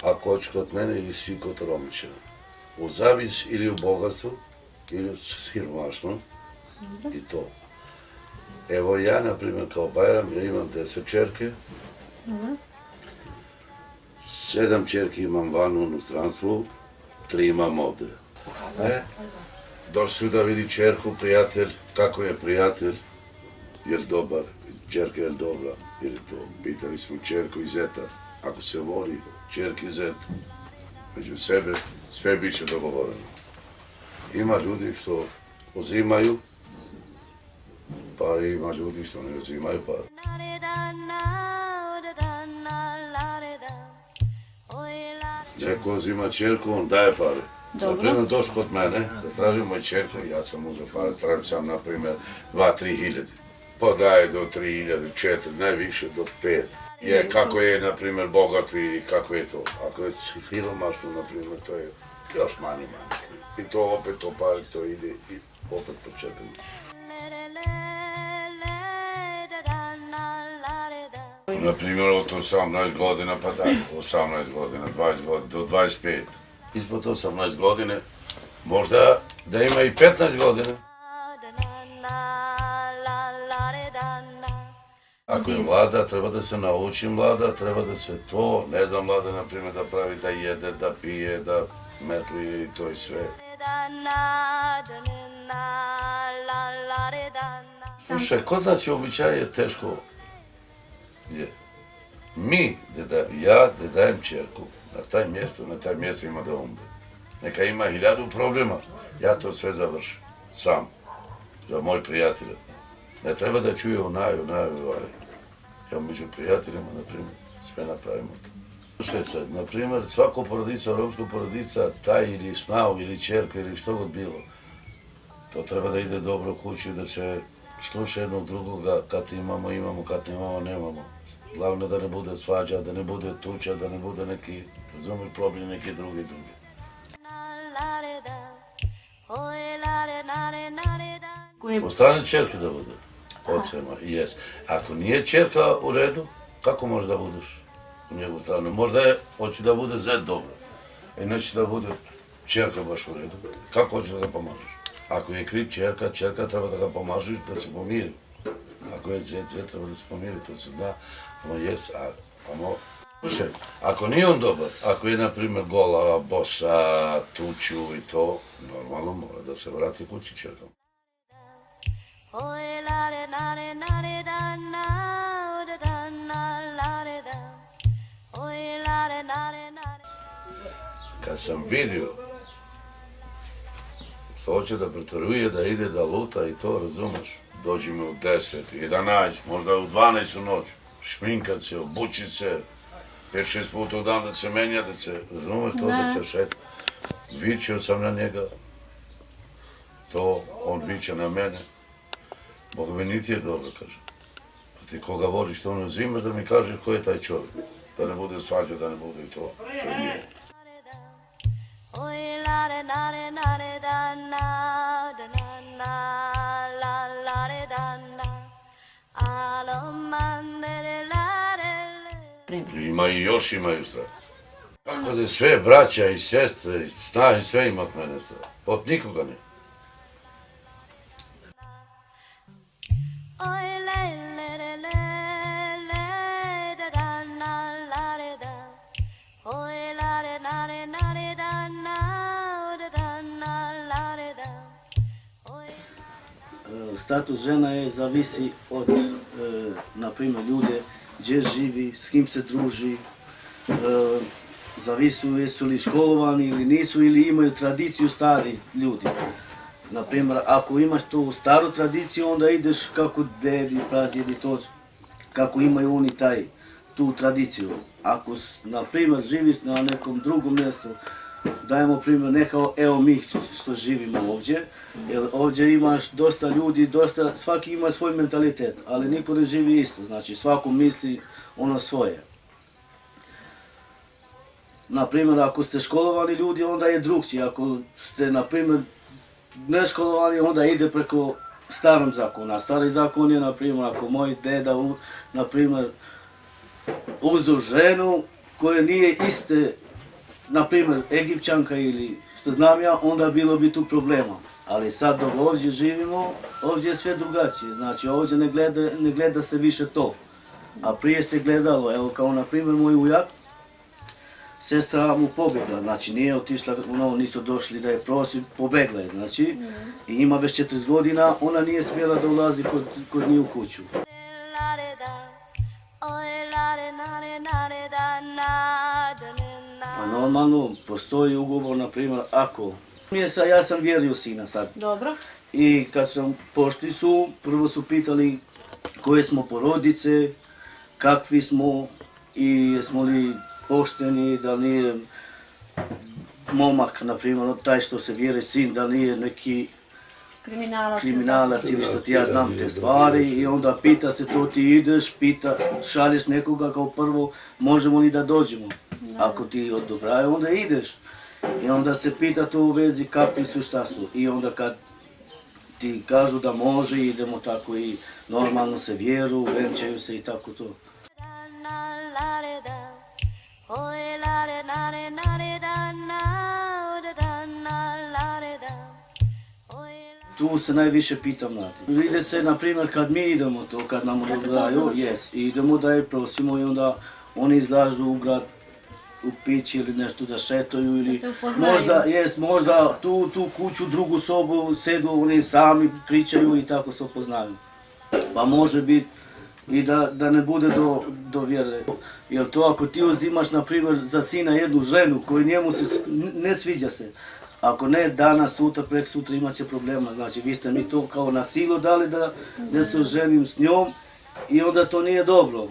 Ako hoće kod mene ili svi kod Romića, u zavis ili u bogatstvu, ili u siromaštvu, i to. Evo ja, na primjer, kao Bajram, ja imam 10 čerke, 7 čerki imam van u inostranstvu, 3 imam ovde. Došli su da vidi čerku, prijatelj, kako je prijatelj, je li dobar, čerka je li dobra, ili to. Pitali smo čerku i zeta, ako se voli, čerki i zet, među sebe, sve bit će dogovoreno. Ima ljudi što uzimaju, pa ima ljudi što ne uzimaju, pa... Neko uzima čerku, on daje pare. Naprimjer, došli kod mene, da tražim moj čerku, ja sam uzeo pare, tražim sam, naprimjer, 2-3 hiljade. Pa daje do 3.000, 4, najviše do 5. Je, kako je, naprimjer, bogat i kako je to. Ako je siromašno, naprimjer, to je još manje. I to opet to pare, to ide i opet počekamo. Naprimjer, od 18 godina pa dalje, 18 godina, 20 godina, do 25. Ispod 18 godine, možda da ima i 15 godina. Ako je mlada, treba da se nauči mlada, treba da se to, ne znam, mlada, na primjer, da pravi, da jede, da pije, da metluje i to i sve. Slušaj, kod nas je običaj teško. Mi, ja da dajem čerku na taj mjesto ima da umre. Neka ima 1000 problema, ja to sve završim, sam, za moj prijatelj. Ne treba da čuje onaj. Ja među prijateljima, na primjer, sve napravimo to. Slušaj sad, na primjer, svako porodica, romska porodica, taj ili snav, ili čerka, ili što god bilo, to treba da ide dobro kući, da se sluša jednog drugoga, kad imamo, kad nemamo. Glavno da ne bude svađa, da ne bude tuča, da ne bude neki, razumiješ, problem neki drugi. Po strani čerke da bude. Yes. Ako nije čerka u redu, kako možeš da budeš u njegovu stranu? Možda hoće da bude zet dobro, i neće da bude čerka baš u redu. Kako hoćeš da ga pomažeš? Ako je kriv čerka treba da ga pomažeš da se pomiri. Ako je zet treba da se pomiri, to se zna. Slušaj, ako nije on dobar, ako je, na primjer, gola, bosa, tuču i to, normalno mora da se vrati kući čerkama. Kad sam vidio što hoće da pretvaruje, da ide, da luta i to, razumeš, dođi mi u 10, 11, možda u 12 u noć, šminkat se, obučit se, 5-6 puta u dan da se menja, da se, razumeš to, da se šeta. Vičio sam na njega, to, on viče na mene. Boga mi niti je dobro, kaže. Pa ti koga voliš, što ono uzimaš, da mi kažeš ko je taj čovjek. Da ne bude svađa, da ne bude i to. Što je nije. Još imaju strah. Kako da je sve braća i sestre, i sna i sve imat mene strah. Od nikoga ne. Status žena je zavisi od, na primjer, ljude, gdje živi, s kim se druži, zavisi jesu li školovani ili nisu, ili imaju tradiciju stari ljudi. Na primjer, ako imaš tu staru tradiciju, onda ideš kako dedi, pradjedi, to, kako imaju oni tu tradiciju. Ako, na primjer, živiš na nekom drugom mjestu, dajemo primjer, ne kao evo mi što živimo ovdje, jer ovdje imaš dosta ljudi, svaki ima svoj mentalitet, ali niko ne živi isto, znači svako misli ono svoje. Naprimjer, ako ste školovani ljudi, onda je drugčije, ako ste, naprimjer, neškolovani, onda ide preko starom zakona, a stari zakon je, naprimjer, ako moj deda, naprimjer, uzeo ženu koja nije iste, naprimjer, Egipćanka ili što znam ja, onda bilo bi tu problema. Ali sad dok ovdje živimo, ovdje je sve drugačije, znači ovdje ne gleda se više to. A prije se gledalo, evo kao naprimjer moj ujak, sestra mu pobjegla, znači nije otišla, nisu došli da je prosi, pobjegla je, znači, i ima već 40 godina, ona nije smjela da ulazi kod nje u kuću. A normalno, postoji ugovor, na primjer, ako... Ja sam vjerio sina sad. Dobro. I kad sam pošli su, prvo su pitali koje smo porodice, kakvi smo i jesmo li pošteni, da nije momak, na primjer, taj što se vjeri sin, da nije neki kriminalac ili što ti ja znam te stvari i onda pita se to ti ideš, šalješ nekoga kao prvo, možemo li da dođemo. Ako ti odobraju, onda ideš. I onda se pita to u vezi kakvi su, šta su. I onda kad ti kažu da može, idemo tako i normalno se vjeru, venčaju se i tako to. Tu se najviše pita mladi. Vide se, na primjer, kad mi idemo to, kad nam odobraju, idemo da je prosimo i onda oni izlažu u grad, u pići ili nešto da šetaju ili možda tu kuću, drugu sobu, sedu, oni sami pričaju i tako se upoznaju. Pa može biti i da ne bude do vjere. Jer to ako ti uzimaš, na primjer, za sina jednu ženu koju njemu se ne sviđa se, ako ne danas, sutra, prek sutra imat će problema. Znači vi ste mi to kao na silu dali da se oženim s njom i onda to nije dobro.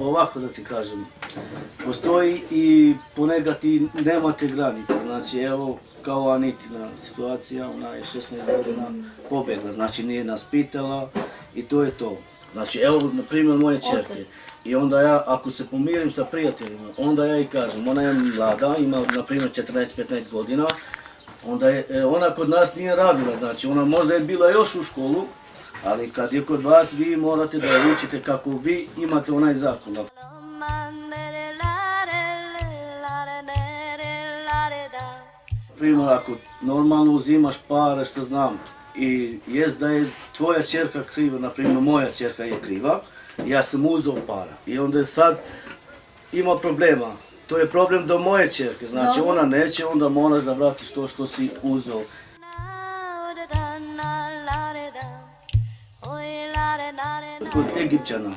Ovako da ti kažem, postoji i ponekad i nemate granice, znači evo kao Anitina situacija, ona je 16 godina pobjegla, znači nije nas pitala i to je to. Znači evo na primjer moje čerke i onda ja ako se pomirim sa prijateljima, onda ja i kažem, ona je mlada, ima na primjer 14-15 godina, onda je, ona kod nas nije radila, znači ona možda je bila još u školu, ali kad je kod vas, vi morate da je učite kako vi imate onaj zakon. Primjer, ako normalno uzimaš pare, što znam, i jest da je tvoja čerka kriva, na primjer moja čerka je kriva, ja sam uzeo para i onda sad ima problema. To je problem do moje čerke, znači ona neće, onda moraš da vratiš to što si uzeo. Kod Egipćana,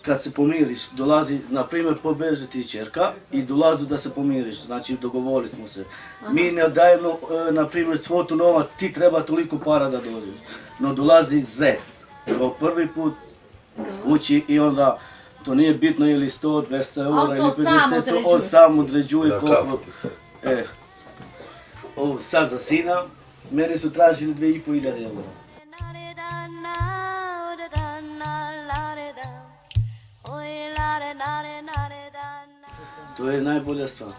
kad se pomiriš, dolazi, na primjer, pobeže ti čerka i dolazi da se pomiriš, znači dogovorili smo se. Mi ne dajemo, na primjer, svotu nova, ti treba toliko para da dođeš. No dolazi zet, kao prvi put kući i onda to nije bitno ili 100, 200 eura ili 50, on sam određuje koliko. Sad za sina, meni su tražili 2.500 eura. To je najbolja stvar.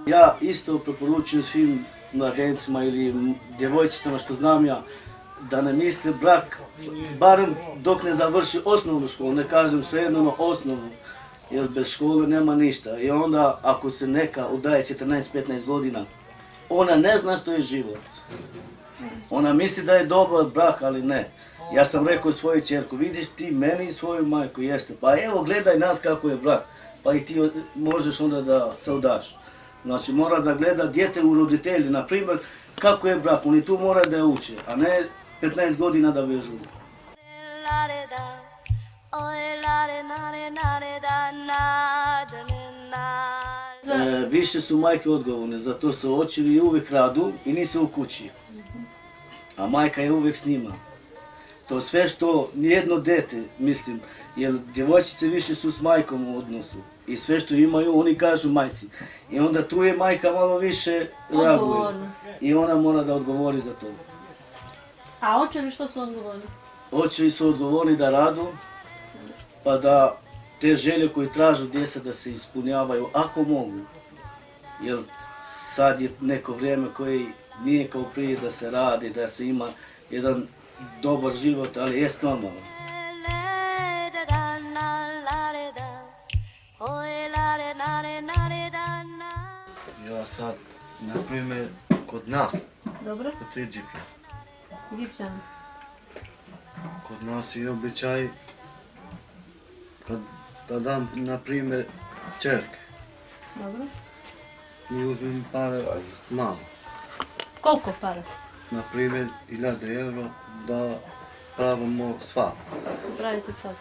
Ja isto preporučujem svim mladencima ili djevojčicama što znam ja, da ne misle brak, barem dok ne završi osnovnu školu, ne kažem svejedno na osnovnu, jer bez škole nema ništa. I onda ako se neka udaje 14-15 godina, ona ne zna što je život. Ona misli da je dobar brak, ali ne. Ja sam rekao svojoj čerku, vidiš ti meni i svoju majku, jeste, pa evo gledaj nas kako je brak, pa i ti možeš onda da se udaš. Znači mora da gleda dijete u roditelji, na primjer, kako je brak, oni tu mora da je uče, a ne 15 godina da vežu. Više su majke odgovorne, zato su očevi uvijek radu i nisu u kući. a majka je uvijek s njima. To sve što nijedno dete, mislim, jer djevojčice više su s majkom u odnosu i sve što imaju oni kažu majci. I onda tu je majka malo više reaguje Odgovorna. i ona mora da odgovori za to. A očevi što su odgovorni? Očevi su odgovorni da radu, pa da te želje koje tražu djeca da se ispunjavaju ako mogu. Jer sad je neko vrijeme koje nije kao prije da se radi, da se ima jedan dobar život, ali jest normalno. Ja sad, na primjer, kod nas, Dobro? kod Egipta, Egipćani. kod nas je običaj da dam, na primjer, čerke. Dobro. Mi uzmem pare malo. Koliko para? Na primjer, 1000 euro da pravimo svadbu. Pravite svadbu.